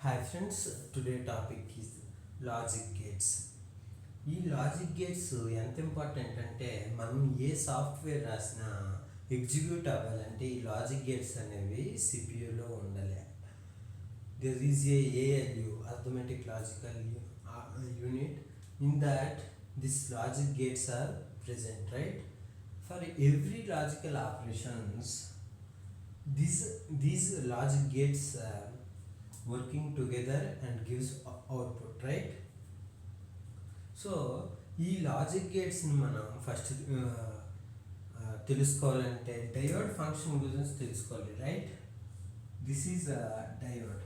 Hi friends, today topic is logic gates. ఈ logic gates ఎంత important అంటే మనం ఏ సాఫ్ట్వేర్ రాసినా ఎగ్జిక్యూట్ అవ్వాలంటే ఈ లాజిక్ గేట్స్ అనేవి సిపియూలో ఉండాలి. There is ALU arithmetic logical unit. In that this logic gates are present, right? For every logical operations, these logic gates working together and gives output, right? So ఈ logic గేట్స్ని మనం first తెలుసుకోవాలంటే diode function గురించి తెలుసుకోవాలి, right? This is diode.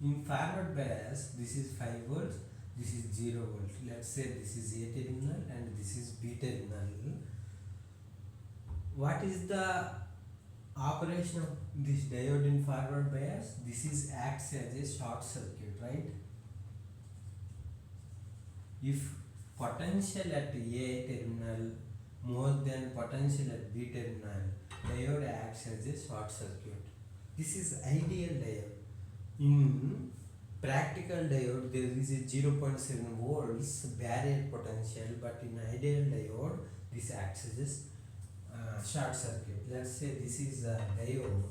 In forward bias, this is 5 volts, this is 0 volt. Let's say this is A terminal and this is B terminal. What is the operation of this diode in forward bias? This is acts as a short circuit, right? If potential at A terminal more than potential at B terminal, diode acts as a short circuit. This is ideal diode. In practical diode there is a 0.7 volts barrier potential, but in ideal diode this acts as short circuit. Let's say this is a diode,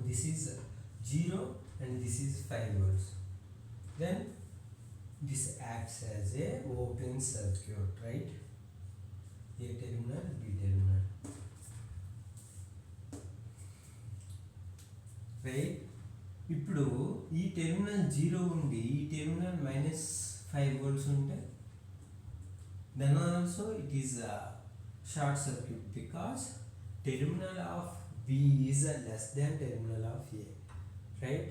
this is 0 and this is 5 volts, then this acts as a open circuit, right? A terminal, B terminal, right? ఇప్పుడు ఈ terminal 0 ఉండి ఈ terminal -5 volts ఉంటే then also it is a short circuit because terminal of B is less than terminal of A, right?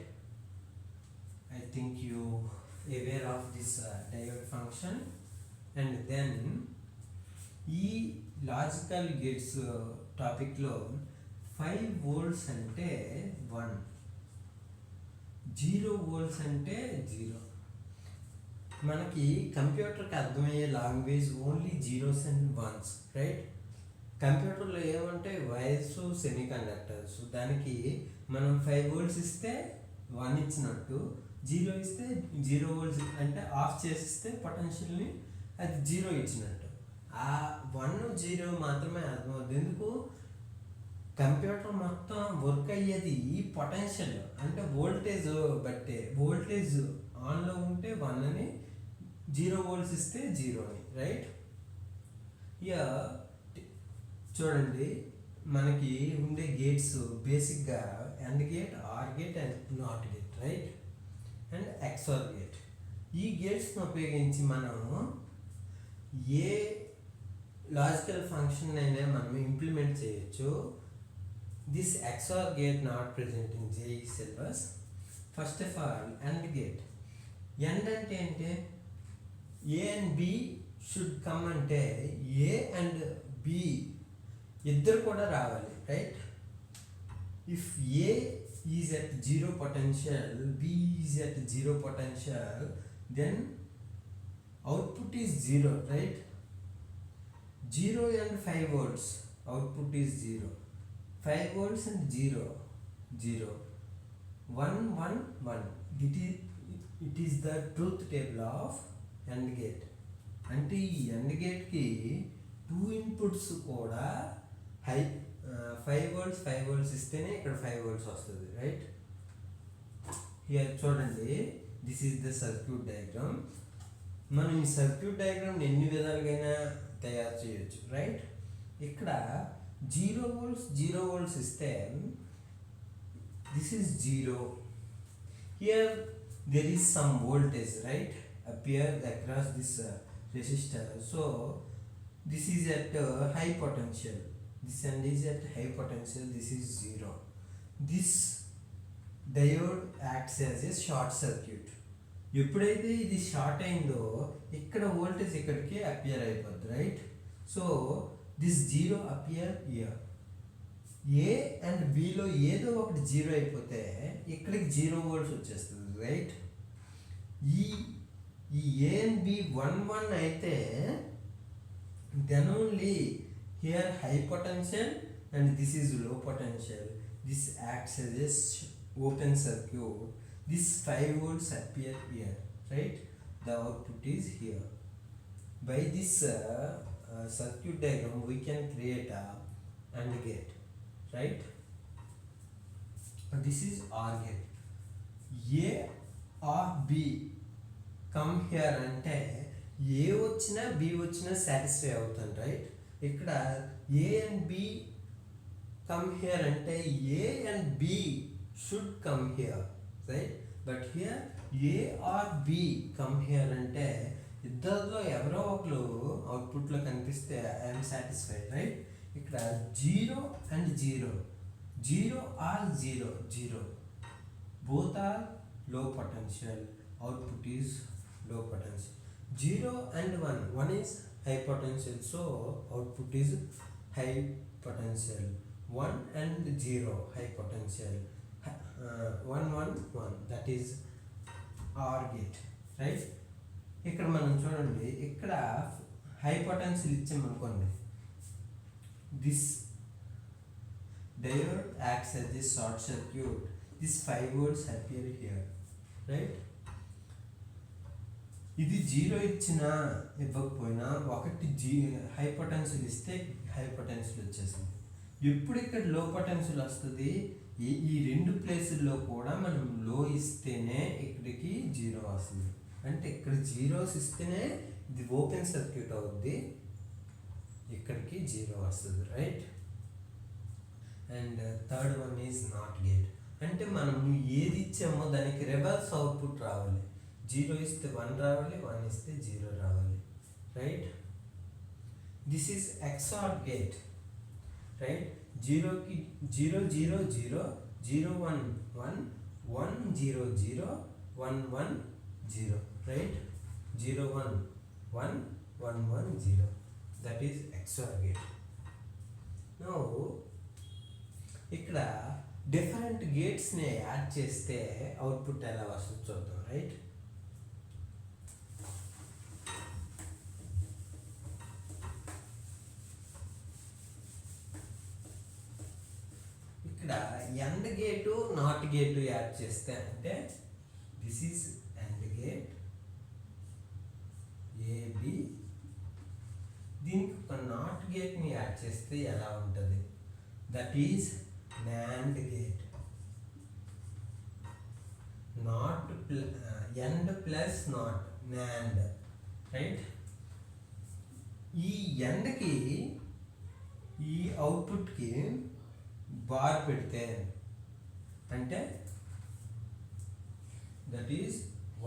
I think you aware of this diode function. And then ఈ logical gates టాపిక్లో 5 volts అంటే 1, 0 volts అంటే 0. మనకి కంప్యూటర్కి అర్థమయ్యే language only zeros and once, right? కంప్యూటర్లో ఏమంటే wires, semi conductors. దానికి మనం 5 volts ఇస్తే 1 ఇచ్చినట్టు, 0 ఇస్తే 0 volts అంటే ఆఫ్ చేసిస్తే పొటెన్షియల్ని అది 0 ఇచ్చినట్టు. ఆ 1, 0 మాత్రమే అర్థమవుతుంది. ఎందుకు? కంప్యూటర్ మొత్తం వర్క్ అయ్యేది ఈ పొటెన్షియల్ అంటే వోల్టేజ్ బట్టే. వోల్టేజ్ ఆన్లో ఉంటే 1 అని, 0 volts ఇస్తే 0 అని, రైట్? ఇక చూడండి, మనకి ఉండే గేట్స్ బేసిక్గా AND gate, or gate and not gate, right? And XOR gate. ఈ గేట్స్ని ఉపయోగించి మనం ఏ లాజికల్ ఫంక్షన్ అయినా మనం ఇంప్లిమెంట్ చేయొచ్చు. This XOR gate not present in JEE syllabus. First of all, AND gate. AND అంటే ఏంటి? A and B should come అంటే A and B ఇద్దరు కూడా రావాలి, right? If A is at 0 potential, B is at 0 potential, then output is 0, right? 0 and 5 volts, output is 0. 5 volts and 0, 0, 1, 1, 1. It is the truth table of AND gate. అంటే ఈ AND గేట్కి 2 inputs కూడా 5 volts 5 volts ఇస్తేనే ఇక్కడ 5 volts వస్తుంది, right? Here చూడండి, this is the circuit diagram. మనం ఈ circuit డయాగ్రామ్ని ఎన్ని విధాలుగా తయారు చేయొచ్చు, రైట్? ఇక్కడ 0 volts 0 volts ఇస్తే this is 0. Here there is some voltage, right, appear across this resistor. So this is at high potential, this end is at high potential, this is 0. This diode acts as a short circuit. ఎప్పుడైతే ఇది short అయిందో ఇక్కడ voltage ఇక్కడికి appear అయిపోద్ది, right? So this 0 appear here. A and below ఏదో ఒకటి 0 అయిపోతే ఇక్కడికి 0 volts వచ్చేస్తుంది, రైట్? ఈ ఏ అండ్ బి 1, 1 అయితే then only here high potential and this is low potential. This acts as a open circuit, this 5 volts appear here, right? The output is here. By this circuit diagram we can create a AND gate, right? This is OR gate. A or B come here అంటే ఏ వచ్చినా B వచ్చినా satisfy అవుతాను, right? ఇక్కడ A and B come here అంటే A and B should come here, right? But here A or B come here అంటే ఇద్దరిలో ఎవరో ఒకరు అవుట్పుట్లో కనిపిస్తే ఐఎమ్ సాటిస్ఫైడ్, రైట్? ఇక్కడ 0 and 0, 0 are 0, 0 both are low potential, output is low potential. 0 and 1, 1 is high potential, so output is high potential. 1 and 0 high potential, 1 1 1, that is OR gate, right? ఇక్కడ మనం చూడండి, ఇక్కడ హై పొటెన్షియల్ ఇచ్చామనుకోండి, this diode acts as a short circuit. This 5 volts appear here, right? ఇది 0 ఇచ్చినా ఇవ్వకపోయినా ఒకటి high potential ఇస్తే హై పొటెన్షియల్ వచ్చేసింది. ఎప్పుడు ఇక్కడ లో పొటెన్షియల్ వస్తుంది, ఈ రెండు ప్లేసుల్లో కూడా మనం లో ఇస్తేనే ఇక్కడికి 0 వస్తుంది. అంటే ఇక్కడ 0s ఇస్తేనే ఇది ఓపెన్ సర్క్యూట్ అవుద్ది, ఇక్కడికి 0 వస్తుంది, right? And third one is not gate. అంటే మనం ఏది ఇచ్చామో దానికి రివర్స్ అవుట్పుట్ రావాలి. 0 ఇస్తే 1 రావాలి, 1 ఇస్తే 0 రావాలి, right? This is XOR gate, right? 0కి 0 0 0, 0 1 1, 1 0 0, 1 1 0, right? 0 1 1, 1 1 0, that is XOR gate. Now ఇక్కడ డిఫరెంట్ గేట్స్ని యాడ్ చేస్తే అవుట్పుట్ ఎలా వస్తుందో చూద్దాం, రైట్? ఇక్కడ AND gate not gate add చేస్తే అంటే this is AND gate AB, దీనికి ఒక నాట్ గేట్ని యాడ్ చేస్తే ఎలా ఉంటుంది? That is NAND gate. Not AND plus not, NAND, right? ఈ ఎండ్కి ఈ అవుట్పుట్కి బార్ పెడితే అంటే that is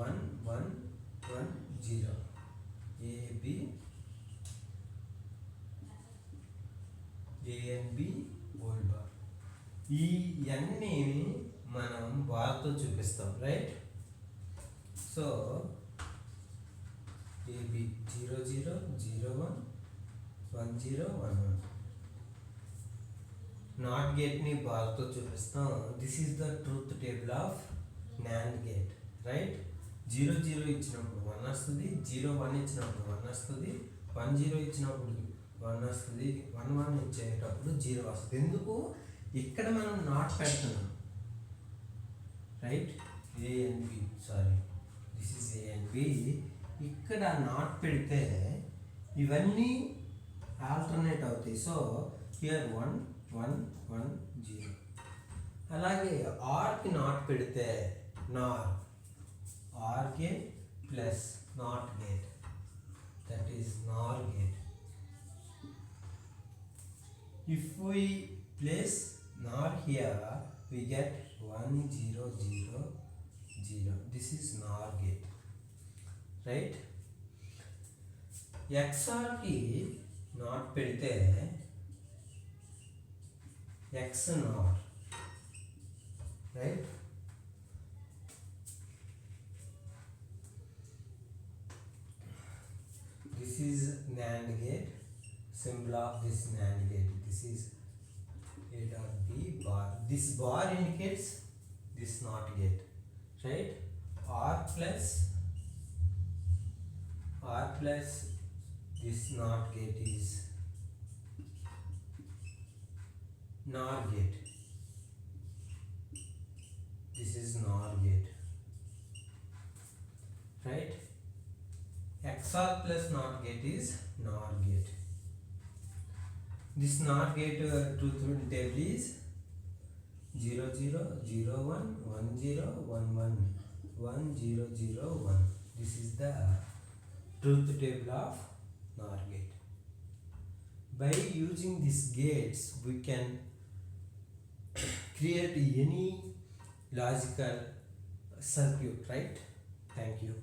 1 1 1 0, AB A and B whole bar. ఈ అన్ని మనం బార్తో చూపిస్తాం, రైట్? So AB 0 0 0 1 1 0 1 1. నాట్ గేట్ని బార్తో చూపిస్తాం. This is the truth table of NAND gate, right? 0 0 ఇచ్చినప్పుడు 1 వస్తుంది, 0 1 ఇచ్చినప్పుడు 1 వస్తుంది, 1 0 ఇచ్చినప్పుడు 1 వస్తుంది, 1 1 ఇచ్చేటప్పుడు 0 వస్తుంది. ఎందుకు? ఇక్కడ మనం నాట్ పెడుతున్నాం, right? A and B, sorry, this is A and B. ఇక్కడ నాట్ పెడితే ఇవన్నీ ఆల్టర్నేట్ అవుతాయి. So here 1 1 1 0. అలాగే ఆర్కి నాట్ పెడితే nor, or gate plus not gate, that is nor gate. If we place NOR here, we get 1 0 0 0. This is NOR gate, right? XOR ki not pedite XNOR, right? This is NAND gate. Symbol of this NAND gate. This is A dot B bar. This bar indicates this NOT gate, right? R plus this NOT gate is NOR gate. This is NOR gate, right? XOR plus NOT gate is NOR gate. This NOR gate truth table is 0 0 0 1 1 0 1 1 1 0 0 1. This is the truth table of NOR gate. By using these gates, we can create any logical circuit, right? Thank you.